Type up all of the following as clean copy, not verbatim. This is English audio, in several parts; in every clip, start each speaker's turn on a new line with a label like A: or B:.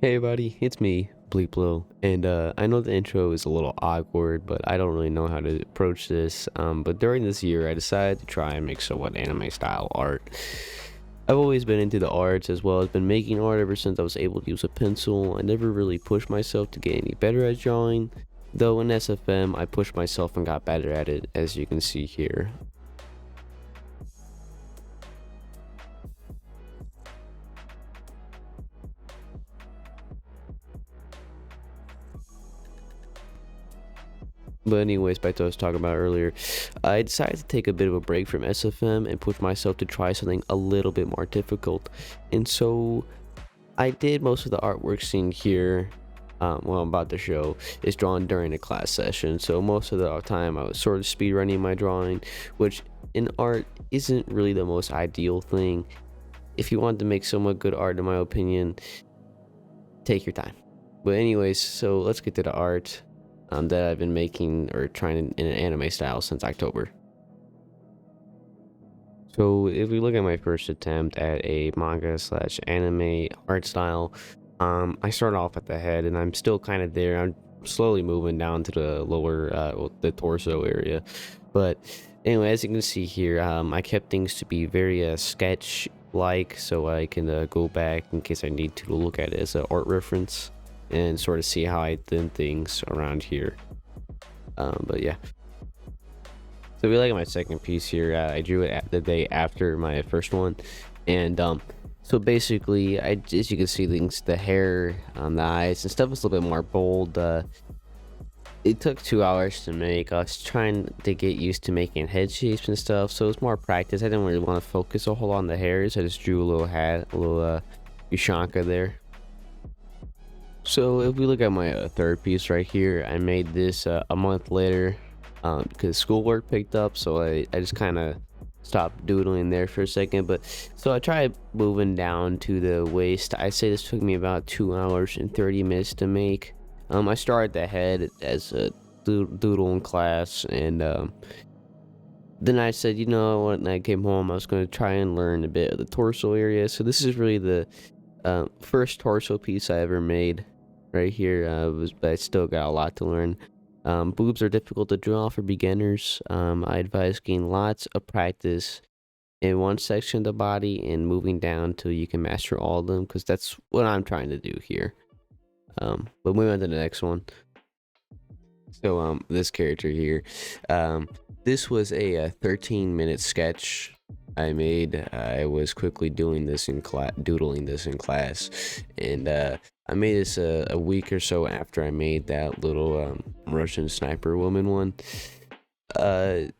A: Hey everybody, it's me, Bleep Blue, and I know the intro is a little awkward, but I don't really know how to approach this. But during this year, I decided to try and make somewhat anime style art. I've always been into the arts as well as been making art ever since I was able to use a pencil. I never really pushed myself to get any better at drawing, though in SFM I pushed myself and got better at it, as you can see here. But anyways, back to what I was talking about earlier, I decided to take a bit of a break from SFM and push myself to try something a little bit more difficult. And so I did most of the artwork seen here, well, I'm about to show, is drawn during a class session. So most of the time I was sort of speedrunning my drawing, which in art isn't really the most ideal thing. If you want to make somewhat good art, in my opinion, take your time. But anyways, so let's get to the art that I've been making or trying in an anime style since October. So if we look at my first attempt at a manga slash anime art style, I start off at the head and I'm still kind of there. I'm slowly moving down to the lower, the torso area. But anyway, as you can see here, I kept things to be very sketch like, so I can go back in case I need to look at it as an art reference and sort of see how I did things around here. But yeah. So we look at my second piece here. I drew it the day after my first one, and so basically, as you can see, the hair, the eyes, and stuff was a little bit more bold. It took 2 hours to make. I was trying to get used to making head shapes and stuff, so it was more practice. I didn't really want to focus a whole lot on the hairs. I just drew a little hat, a little Ushanka there. So if we look at my third piece right here, I made this a month later because schoolwork picked up, so I just kind of stopped doodling there for a second. But so I tried moving down to the waist. I say this took me about 2 hours and 30 minutes to make. I started the head as a doodle in class, and then I said, you know, when I came home, I was going to try and learn a bit of the torso area. So this is really the first torso piece I ever made right here, but I still got a lot to learn. Boobs are difficult to draw for beginners. I advise getting lots of practice in one section of the body and moving down till you can master all of them, because that's what I'm trying to do here. But moving on to the next one. So this character here, this was a 13-minute sketch I made. I was quickly doing this in doodling this in class, and I made this a week or so after I made that little Russian sniper woman one. I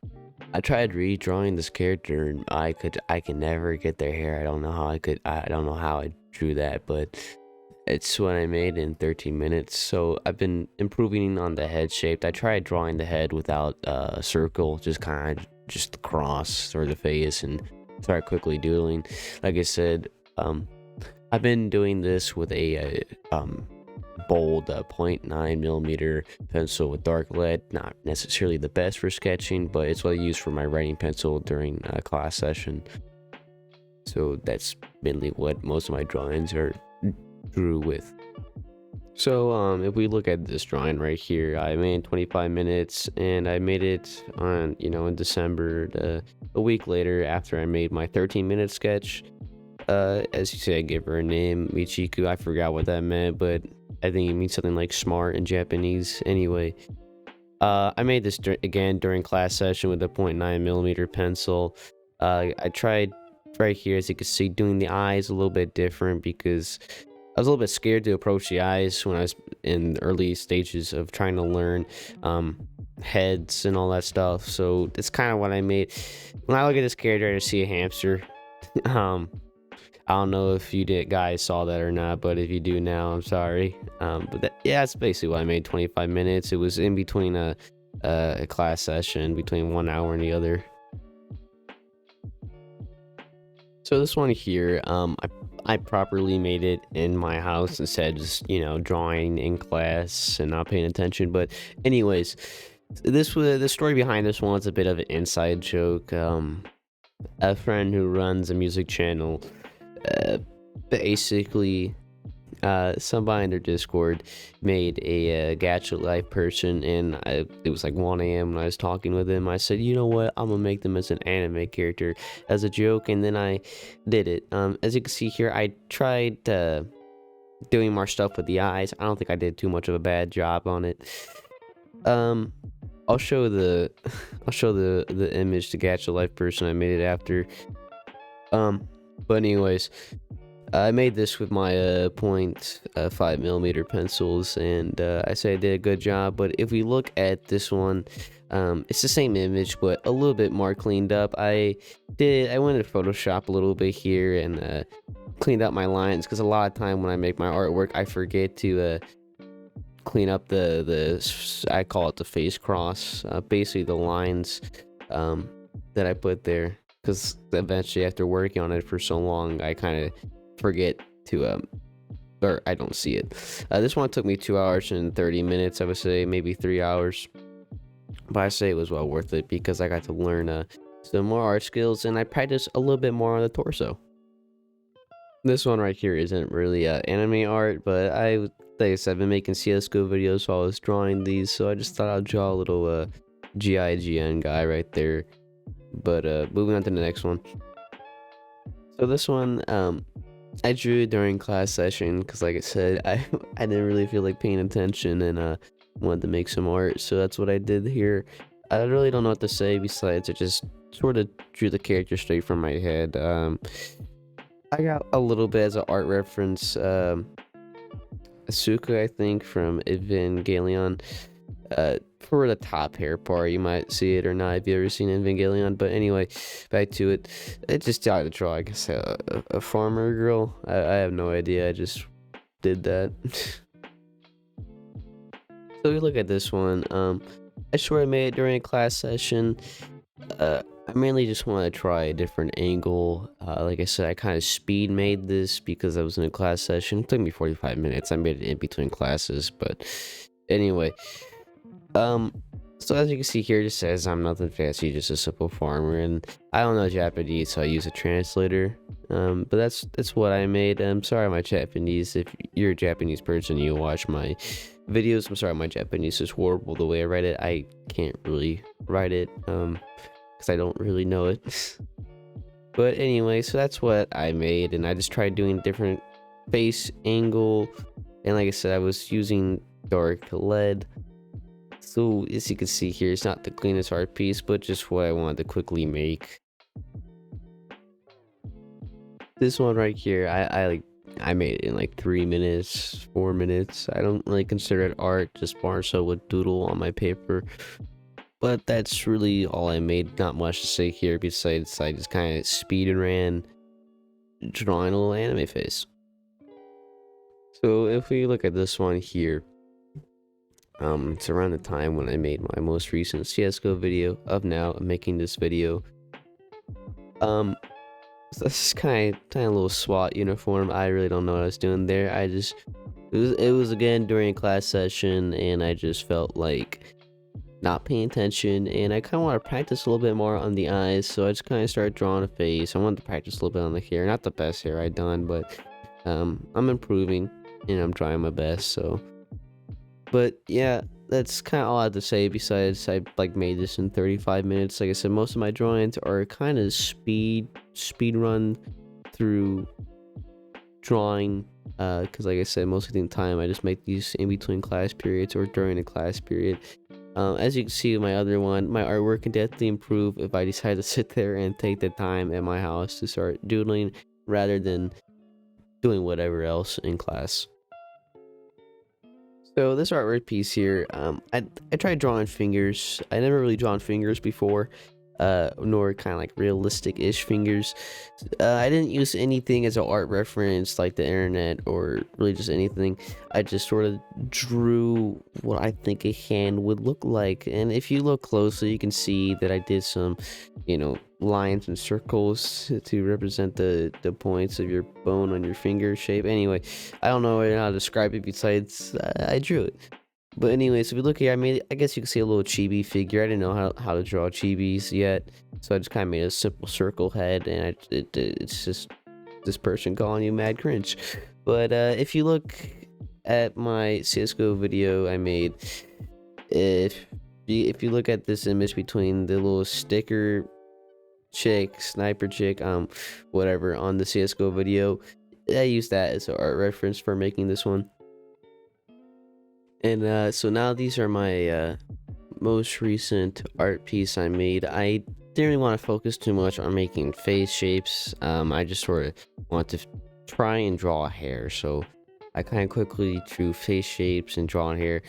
A: tried redrawing this character, and I can never get their hair. I don't know how I don't know how I drew that, but it's what I made in 13 minutes. So I've been improving on the head shape. I tried drawing the head without a circle, just kind of just the cross or the face, and start quickly doodling. Like I said, I've been doing this with a bold 0.9 millimeter pencil with dark lead. Not necessarily the best for sketching, but it's what I use for my writing pencil during a class session. So that's mainly what most of my drawings are drew with. So if we look at this drawing right here, I made 25 minutes, and I made it on, in December, a week later after I made my 13-minute sketch. As you say, I gave her a name, Michiku. I forgot what that meant, but I think it means something like smart in Japanese. Anyway, I made this again during class session with a 0.9 millimeter pencil. I tried right here, as you can see, doing the eyes a little bit different because I was a little bit scared to approach the eyes when I was in the early stages of trying to learn heads and all that stuff. So that's kind of what I made. When I look at this character, I just see a hamster. I don't know if you guys saw that or not, but if you do now, I'm sorry. But that's basically what I made. 25 minutes. It was in between a class session, between 1 hour and the other. So this one here, I properly made it in my house instead of just, drawing in class and not paying attention. But anyways, the story behind this one is a bit of an inside joke. A friend who runs a music channel basically somebody in their Discord made a gacha life person, and it was like 1 a.m. when I was talking with him. I said, you know what, I'm gonna make them as an anime character as a joke, and then I did it. As you can see here, I tried doing more stuff with the eyes. I don't think I did too much of a bad job on it. I'll show the the image, the gacha life person I made it after. But anyways, I made this with my 0.5mm pencils, and I say I did a good job. But if we look at this one, it's the same image but a little bit more cleaned up. I went to Photoshop a little bit here and cleaned up my lines, because a lot of time when I make my artwork I forget to clean up the I call it the face cross, basically the lines that I put there, because eventually after working on it for so long I kind of forget to or I don't see it. This one took me 2 hours and 30 minutes, I would say maybe 3 hours, but I say it was well worth it because I got to learn some more art skills, and I practiced a little bit more on the torso. This one right here isn't really anime art, but like I said, I've been making CSGO videos while I was drawing these, so I just thought I'd draw a little GIGN guy right there. But moving on to the next one. So this one, I drew during class session because, like I said, I didn't really feel like paying attention, and wanted to make some art, so that's what I did here. I really don't know what to say besides I just sort of drew the character straight from my head. I got a little bit as an art reference, Asuka, I think, from Evangelion. For the top hair part, you might see it or not if you ever seen Evangelion, but anyway, back to it. I just tried to draw, I guess, a farmer girl. I have no idea, I just did that. So we look at this one. I sort of made it during a class session. I mainly just want to try a different angle. Like I said, I kind of speed made this because I was in a class session. It took me 45 minutes. I made it in between classes, but anyway. So as you can see here, it just says I'm nothing fancy, just a simple farmer, and I don't know Japanese, so I use a translator. But that's what I made. I'm sorry my Japanese. If you're a Japanese person, you watch my videos. I'm sorry my Japanese is horrible the way I write it. I can't really write it because I don't really know it. But anyway, so that's what I made, and I just tried doing different face angle, and like I said, I was using dark lead. So as you can see here, it's not the cleanest art piece, but just what I wanted to quickly make. This one right here, I made it in like 3 minutes, 4 minutes. I don't really consider it art, just more so with doodle on my paper. But that's really all I made. Not much to say here besides I just kind of speed and ran drawing a little anime face. So if we look at this one here, it's around the time when I made my most recent CSGO video of now making this video. So this is kind of a little SWAT uniform. I really don't know what I was doing there. It was again during a class session, and I just felt like not paying attention, and I kind of want to practice a little bit more on the eyes, so I just kind of started drawing a face. I wanted to practice a little bit on the hair. Not the best hair I've done, but I'm improving, and I'm trying my best. So, but yeah, that's kind of all I have to say. Besides, I made this in 35 minutes. Like I said, most of my drawings are kind of speed run through drawing, because like I said, most of the time I just make these in between class periods or during a class period. As you can see with my other one, my artwork can definitely improve if I decide to sit there and take the time at my house to start doodling rather than doing whatever else in class. So this artwork piece here, I tried drawing fingers. I never really drawn fingers before, nor kind of like realistic-ish fingers. I didn't use anything as an art reference like the internet or really just anything. I just sort of drew what I think a hand would look like, and if you look closely you can see that I did some, lines and circles to represent the points of your bone on your finger shape. Anyway, I don't know how to describe it besides I drew it. But anyway, so if you look here, I guess you can see a little chibi figure. I didn't know how to draw chibis yet, so I just kind of made a simple circle head, and it's just this person calling you mad cringe. But if you look at my CSGO video I made, if you look at this image between the little sticker chick, sniper chick, whatever, on the CSGO video, I used that as an art reference for making this one. And so now these are my most recent art piece I made. I didn't really want to focus too much on making face shapes. I just sort of want to try and draw a hair, so I kind of quickly drew face shapes and drawing hair.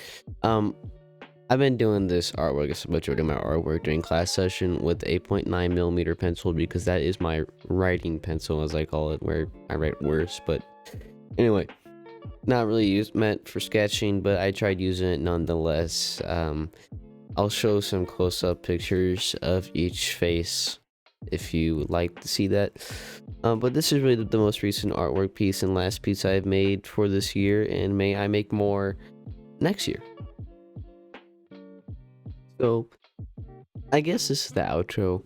A: I've been doing this artwork, it's majority of my artwork during class session with 8.9mm pencil, because that is my writing pencil, as I call it, where I write words. But anyway, not really meant for sketching, but I tried using it nonetheless. I'll show some close-up pictures of each face if you would like to see that. But this is really the most recent artwork piece and last piece I've made for this year, and may I make more next year. So I guess this is the outro.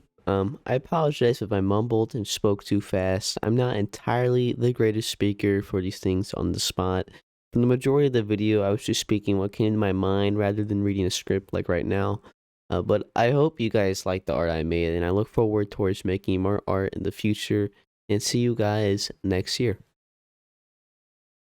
A: I apologize if I mumbled and spoke too fast. I'm not entirely the greatest speaker for these things on the spot. For the majority of the video, I was just speaking what came to my mind rather than reading a script like right now. But I hope you guys like the art I made, and I look forward towards making more art in the future, and see you guys next year.